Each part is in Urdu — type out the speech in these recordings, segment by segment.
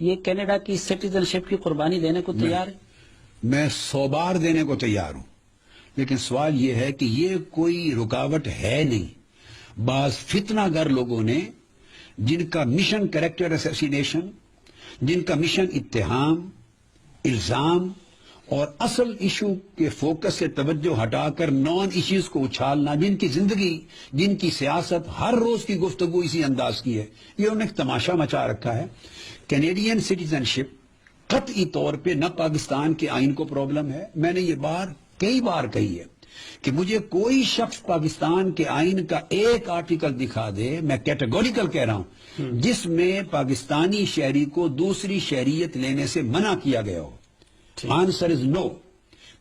یہ کینیڈا کی سٹیزن شپ کی قربانی دینے کو تیار ہے؟ میں 100 بار دینے کو تیار ہوں، لیکن سوال یہ ہے کہ یہ کوئی رکاوٹ ہے نہیں۔ بعض فتنہ گر لوگوں نے جن کا مشن کریکٹر اسیسینیشن، جن کا مشن اتہام، الزام اور اصل ایشو کے فوکس سے توجہ ہٹا کر نان ایشوز کو اچھالنا، جن کی زندگی، جن کی سیاست ہر روز کی گفتگو اسی انداز کی ہے، یہ انہوں نے ایک تماشا مچا رکھا ہے۔ کینیڈین سٹیزن شپ قطعی طور پہ نہ پاکستان کے آئین کو پرابلم ہے، میں نے یہ کئی بار کہی ہے کہ مجھے کوئی شخص پاکستان کے آئین کا ایک آرٹیکل دکھا دے، میں کیٹیگوریکل کہہ رہا ہوں، جس میں پاکستانی شہری کو دوسری شہریت لینے سے منع کیا گیا ہو۔ آنسر از نو۔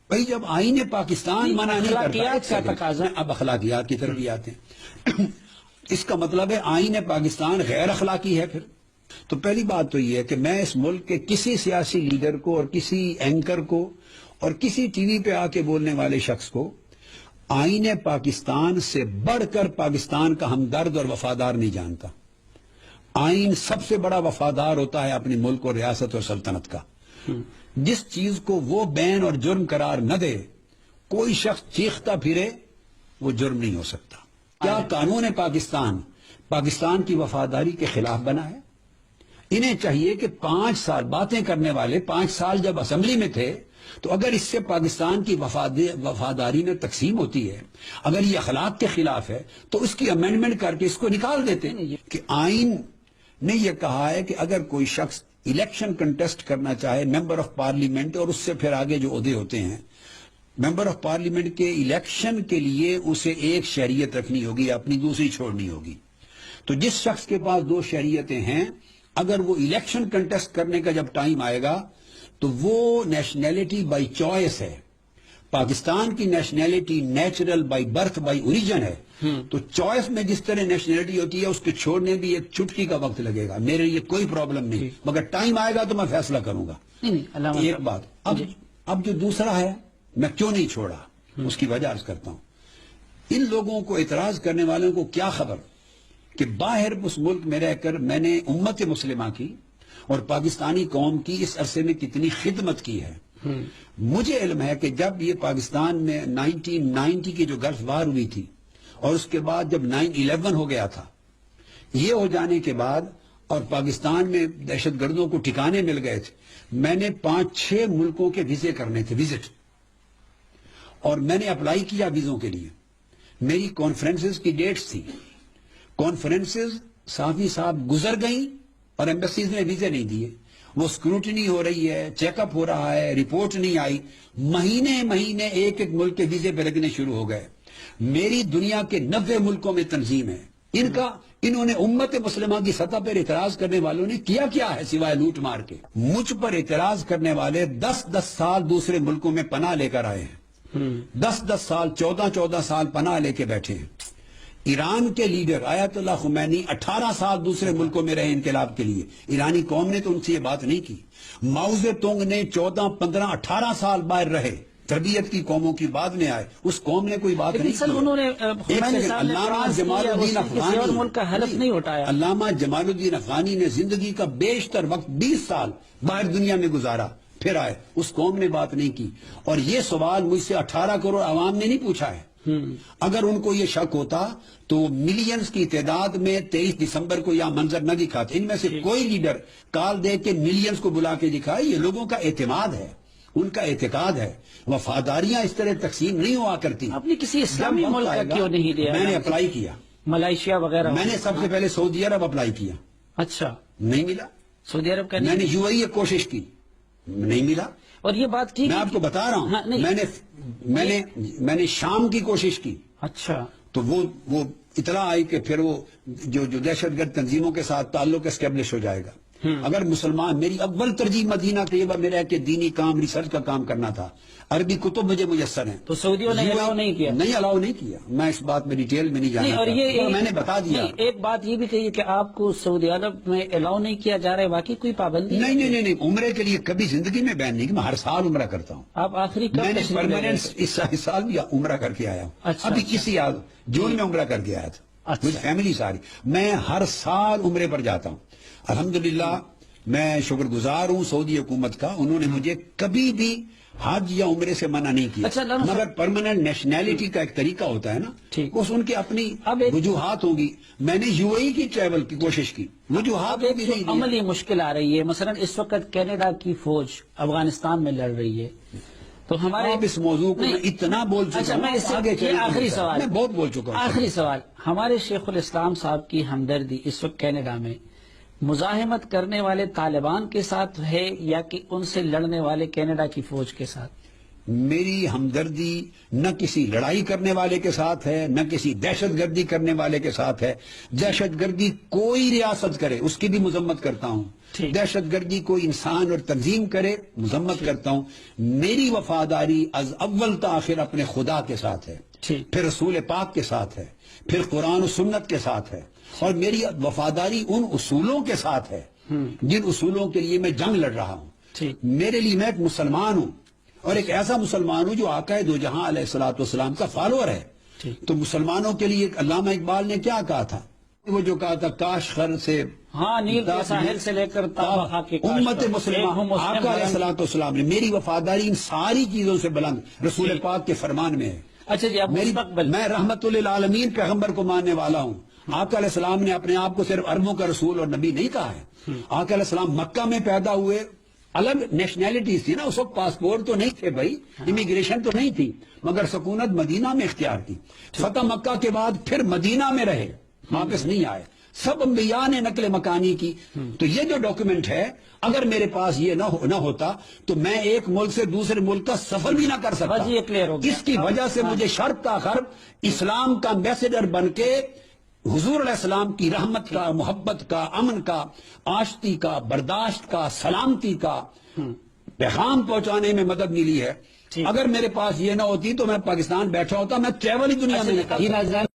بھئی جب آئین پاکستان منع نہیں کرتا، اب اخلاقیات کی طرف بھی آتے ہیں، اس کا مطلب ہے آئین پاکستان غیر اخلاقی ہے۔ پھر تو پہلی بات تو یہ ہے کہ میں اس ملک کے کسی سیاسی لیڈر کو اور کسی اینکر کو اور کسی ٹی وی پہ آ کے بولنے والے شخص کو آئین پاکستان سے بڑھ کر پاکستان کا ہمدرد اور وفادار نہیں جانتا۔ آئین سب سے بڑا وفادار ہوتا ہے اپنے ملک اور ریاست اور سلطنت کا۔ جس چیز کو وہ بین اور جرم قرار نہ دے، کوئی شخص چیختا پھرے، وہ جرم نہیں ہو سکتا۔ کیا قانون پاکستان کی وفاداری کے خلاف بنا ہے؟ انہیں چاہیے کہ 5 سال باتیں کرنے والے 5 سال جب اسمبلی میں تھے تو اگر اس سے پاکستان کی وفاداری میں تقسیم ہوتی ہے، اگر یہ اخلاق کے خلاف ہے تو اس کی امینڈمنٹ کر کے اس کو نکال دیتے ہیں۔ کہ آئین نے یہ کہا ہے کہ اگر کوئی شخص الیکشن کنٹیسٹ کرنا چاہے ممبر آف پارلیمنٹ، اور اس سے پھر آگے جو عہدے ہوتے ہیں، ممبر آف پارلیمنٹ کے الیکشن کے لیے اسے ایک شہریت رکھنی ہوگی، اپنی دوسری چھوڑنی ہوگی۔ تو جس شخص کے پاس 2 شہریتیں ہیں، اگر وہ الیکشن کنٹیسٹ کرنے کا جب ٹائم آئے گا تو وہ نیشنلٹی بائی چوائس ہے۔ پاکستان کی nationality natural by birth by origin ہے، تو چوائس میں جس طرح نیشنلٹی ہوتی ہے اس کے چھوڑنے بھی ایک چٹکی کا وقت لگے گا۔ میرے لیے کوئی پرابلم نہیں، مگر ٹائم آئے گا تو میں فیصلہ کروں گا۔ ایک بات اب جو دوسرا ہے، میں کیوں نہیں چھوڑا، اس کی وجہ عرض کرتا ہوں۔ ان لوگوں کو اعتراض کرنے والوں کو کیا خبر کہ باہر اس ملک میں رہ کر میں نے امت مسلمہ کی اور پاکستانی قوم کی اس عرصے میں کتنی خدمت کی ہے۔ مجھے علم ہے کہ جب یہ پاکستان میں 1990 کی جو گلف وار ہوئی تھی اور اس کے بعد جب 9/11 ہو گیا تھا، یہ ہو جانے کے بعد اور پاکستان میں دہشت گردوں کو ٹھکانے مل گئے تھے، میں نے 5-6 ملکوں کے ویزے کرنے تھے، وزٹ، اور میں نے اپلائی کیا ویزوں کے لیے۔ میری کانفرنسز کی ڈیٹس تھی، کانفرنسز صحافی صاحب گزر گئیں اور ایمبیسیز نے ویزے نہیں دیے، وہ سکروٹنی ہو رہی ہے، چیک اپ ہو رہا ہے، رپورٹ نہیں آئی، مہینے ایک ملک کے ویزے پہ لگنے شروع ہو گئے۔ میری دنیا کے 90 ملکوں میں تنظیم ہے، انہوں نے امت مسلمہ کی سطح پر اعتراض کرنے والوں نے کیا ہے سوائے لوٹ مار کے؟ مجھ پر اعتراض کرنے والے 10 سال دوسرے ملکوں میں پناہ لے کر آئے ہیں، 10 سال 14 سال پناہ لے کے بیٹھے ہیں۔ ایران کے لیڈر آیت اللہ خمینی 18 سال دوسرے ملکوں میں رہے انقلاب کے لیے، ایرانی قوم نے تو ان سے یہ بات نہیں کی۔ ماؤ زے تونگ نے 14, 15, 18 سال باہر رہے، تربیت کی قوموں کی بعد میں آئے، اس قوم نے کوئی بات نہیں کی۔ انہوں نے علامہ جمال الدین افغانی نے زندگی کا بیشتر وقت 20 سال باہر دنیا میں گزارا، پھر آئے، اس قوم نے بات نہیں کی۔ اور یہ سوال مجھ سے 18 کروڑ عوام نے نہیں پوچھا ہے۔ اگر ان کو یہ شک ہوتا تو ملینز کی تعداد میں 23 دسمبر کو یہ منظر نہ دکھاتے۔ ان میں سے کوئی لیڈر کال دے کے ملینز کو بلا کے دکھائے، یہ لوگوں کا اعتماد ہے، ان کا اعتقاد ہے۔ وفاداریاں اس طرح تقسیم نہیں ہوا کرتی۔ آپ نے کسی اسلامی ملک کا کیوں نہیں دیا؟ میں نے اپلائی کیا، ملائیشیا وغیرہ، میں نے سب سے پہلے سعودی عرب اپلائی کیا، اچھا نہیں ملا۔ سعودی عرب کا میں نے UAE کوشش کی، نہیں ملا۔ اور یہ بات ٹھیک، میں آپ کو بتا رہا ہوں، میں نے شام کی کوشش کی، اچھا، تو وہ اطلاع آئی کہ پھر وہ جو دہشت گرد تنظیموں کے ساتھ تعلق اسٹیبلش ہو جائے گا۔ اگر مسلمان، میری اول ترجیح مدینہ طیبہ میں رہ کے دینی کام، ریسرچ کا کام کرنا تھا، عربی کتب مجھے میسر ہیں، تو سعودیوں نے الاؤ نہیں کیا؟ نہیں الاؤ نہیں کیا، میں اس بات میں ڈیٹیل میں نہیں جانا، اور یہ میں نے بتا دیا۔ ایک بات یہ بھی کہیے کہ آپ کو سعودی عرب میں الاؤ نہیں کیا جا رہا ہے، باقی کوئی پابندی نہیں، عمرے کے لیے کبھی زندگی میں بین نہیں کہ میں ہر سال عمرہ کرتا ہوں۔ آپ آخری میں نے پرماننٹ اس سال بھی عمرہ کر کے آیا ہوں، ابھی کسی جون میں عمرہ کر کے آیا تھا، مجھے فیملی ساری، میں ہر سال عمرے پر جاتا ہوں۔ الحمدللہ میں شکر گزار ہوں سعودی حکومت کا، انہوں نے مجھے کبھی بھی حج یا عمرے سے منع نہیں کیا. اچھا، مگر پرماننٹ نیشنلٹی کا ایک طریقہ ہوتا ہے نا، ٹھیک. اس ان کی اپنی وجوہات ہوگی. میں نے یو اے ای کی ٹریول کی کوشش کی، وجوہات ایک بھی جو نہیں دی. عملی مشکل آ رہی ہے، مثلا اس وقت کینیڈا کی فوج افغانستان میں لڑ رہی ہے، تو ہمارے آپ اس موضوع کو میں اتنا بول چکا اچھا، میں اس سے آگے چلیں. آخری سوال، میں بہت بول چکا ہوں. آخری سوال، ہمارے شیخ الاسلام صاحب کی ہمدردی اس وقت کینیڈا میں مزاحمت کرنے والے طالبان کے ساتھ ہے یا کہ ان سے لڑنے والے کینیڈا کی فوج کے ساتھ؟ میری ہمدردی نہ کسی لڑائی کرنے والے کے ساتھ ہے، نہ کسی دہشت گردی کرنے والے کے ساتھ ہے. دہشت گردی کوئی ریاست کرے اس کی بھی مذمت کرتا ہوں، دہشت گردی کوئی انسان اور تنظیم کرے مذمت کرتا ہوں. میری وفاداری از اول تا آخر اپنے خدا کے ساتھ ہے، پھر رسول پاک کے ساتھ ہے، پھر قرآن و سنت کے ساتھ ہے، اور میری وفاداری ان اصولوں کے ساتھ ہے جن اصولوں کے لیے میں جنگ لڑ رہا ہوں. میرے لیے میں ایک مسلمان ہوں، اور ایک ایسا مسلمان ہوں جو آقا دو جہاں علیہ الصلوۃ والسلام کا فالوور ہے. تو مسلمانوں کے لیے علامہ اقبال نے کیا کہا تھا؟ وہ جو کہا تھا کاش خر سے نیل کے ساحل سے لے کر امت مسلمہ، آقا علیہ الصلوۃ والسلام نے. میری وفاداری ان ساری چیزوں سے بلند رسول پاک کے فرمان میں ہے. اچھا جی، اب مستقبل میں رحمت للعالمین پیغمبر کو ماننے والا ہوں. آقا علیہ السلام نے اپنے آپ کو صرف عربوں کا رسول اور نبی نہیں کہا ہے. آقا علیہ السلام مکہ میں پیدا ہوئے، الگ نیشنلٹیز تھی نا اس وقت، پاسپورٹ تو نہیں تھے بھائی، امیگریشن تو نہیں تھی، مگر سکونت مدینہ میں اختیار کی. فتح مکہ کے بعد پھر مدینہ میں رہے، واپس نہیں آئے. سب انبیاء نے نقل مکانی کی. تو یہ جو ڈاکیومنٹ ہے، اگر میرے پاس یہ نہ ہوتا تو میں ایک ملک سے دوسرے ملک کا سفر بھی نہ کر سکتا. اس کی وجہ سے مجھے شرق تا غرب اسلام کا ایمبیسڈر بن کے حضور علیہ السلام کی رحمت کا، محبت کا، امن کا، آشتی کا، برداشت کا، سلامتی کا پیغام پہنچانے میں مدد ملی ہے. اگر میرے پاس یہ نہ ہوتی تو میں پاکستان بیٹھا ہوتا، میں ٹریول ہی دنیا میں نہیں کرتا.